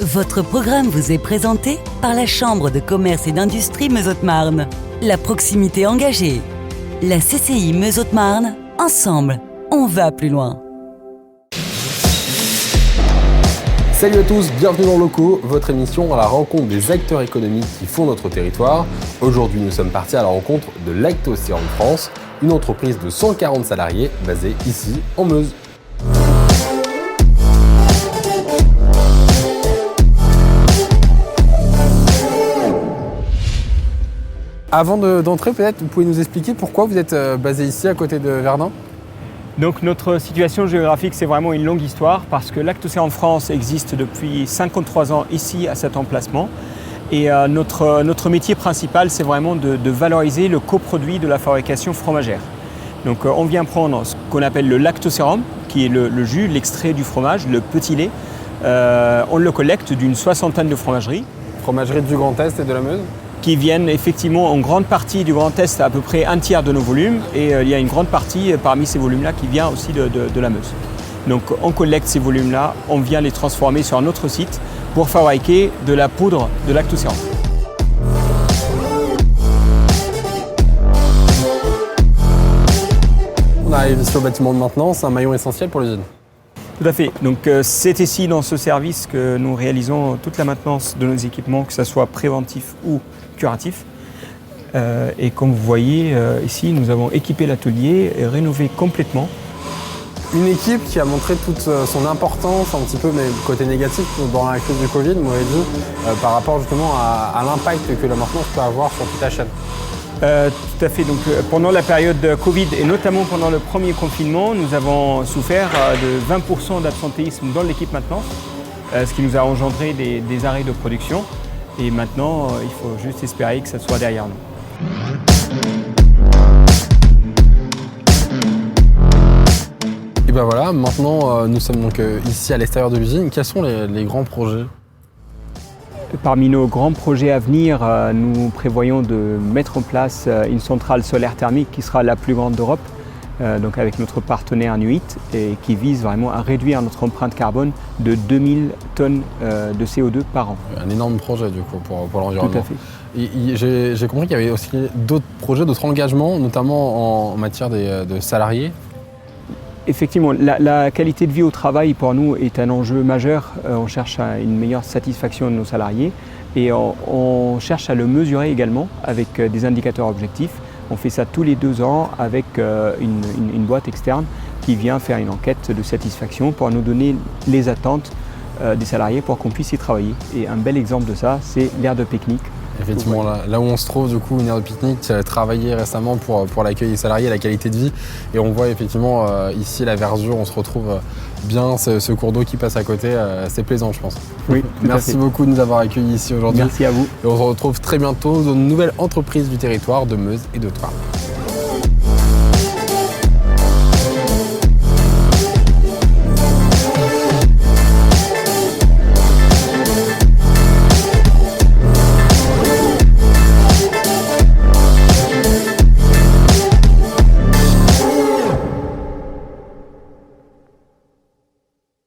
Votre programme vous est présenté par la Chambre de commerce et d'industrie Meuse-Haute-Marne. La proximité engagée. La CCI Meuse-Haute-Marne, ensemble, on va plus loin. Salut à tous, bienvenue dans Locaux, votre émission à la rencontre des acteurs économiques qui font notre territoire. Aujourd'hui, nous sommes partis à la rencontre de Lactosérum France, une entreprise de 140 salariés basée ici en Meuse. Avant d'entrer, peut-être, vous pouvez nous expliquer pourquoi vous êtes basé ici, à côté de Verdun ? Donc notre situation géographique, c'est vraiment une longue histoire parce que Lactosérum France existe depuis 53 ans ici à cet emplacement. Et notre métier principal, c'est vraiment de valoriser le coproduit de la fabrication fromagère. Donc on vient prendre ce qu'on appelle le lactosérum, qui est le jus, l'extrait du fromage, le petit lait. On le collecte d'une 60aine de fromageries. Fromagerie du Grand Est et de la Meuse ? Qui viennent effectivement en grande partie du Grand Est, à peu près un tiers de nos volumes, et il y a une grande partie parmi ces volumes-là qui vient aussi de la Meuse. Donc on collecte ces volumes-là, on vient les transformer sur notre site pour fabriquer de la poudre de lactosérum. On arrive sur le bâtiment de maintenance, un maillon essentiel pour l'usine. Tout à fait. Donc c'est ici dans ce service que nous réalisons toute la maintenance de nos équipements, que ce soit préventif ou curatif. Et comme vous voyez ici, nous avons équipé l'atelier et rénové complètement. Une équipe qui a montré toute son importance, un petit peu, mais côté négatif, dans la crise du Covid, vous m'avez dit, par rapport justement à l'impact que la maintenance peut avoir sur toute la chaîne. Tout à fait. Donc, pendant la période Covid et notamment pendant le premier confinement, nous avons souffert de 20% d'absentéisme dans l'équipe maintenance, ce qui nous a engendré des arrêts de production. Et maintenant, il faut juste espérer que ça soit derrière nous. Et ben voilà, maintenant nous sommes donc ici à l'extérieur de l'usine. Quels sont les grands projets ? Parmi nos grands projets à venir, nous prévoyons de mettre en place une centrale solaire thermique qui sera la plus grande d'Europe, donc avec notre partenaire Nuit, et qui vise vraiment à réduire notre empreinte carbone de 2000 tonnes de CO2 par an. Un énorme projet du coup pour l'environnement. Tout à fait. J'ai compris qu'il y avait aussi d'autres projets, d'autres engagements, notamment en matière de salariés. Effectivement, la qualité de vie au travail pour nous est un enjeu majeur. On cherche une meilleure satisfaction de nos salariés et on cherche à le mesurer également avec des indicateurs objectifs. On fait ça tous les 2 ans avec une boîte externe qui vient faire une enquête de satisfaction pour nous donner les attentes des salariés pour qu'on puisse y travailler. Et un bel exemple de ça, c'est l'aire de pique-nique. Effectivement, là où on se trouve, du coup, une aire de pique-nique, travaillé récemment pour l'accueil des salariés, la qualité de vie. Et on voit effectivement ici la verdure, on se retrouve bien, ce cours d'eau qui passe à côté, c'est plaisant, je pense. Oui, merci beaucoup de nous avoir accueillis ici aujourd'hui. Merci à vous. Et on se retrouve très bientôt dans une nouvelle entreprise du territoire de Meuse et de Haute-Marne.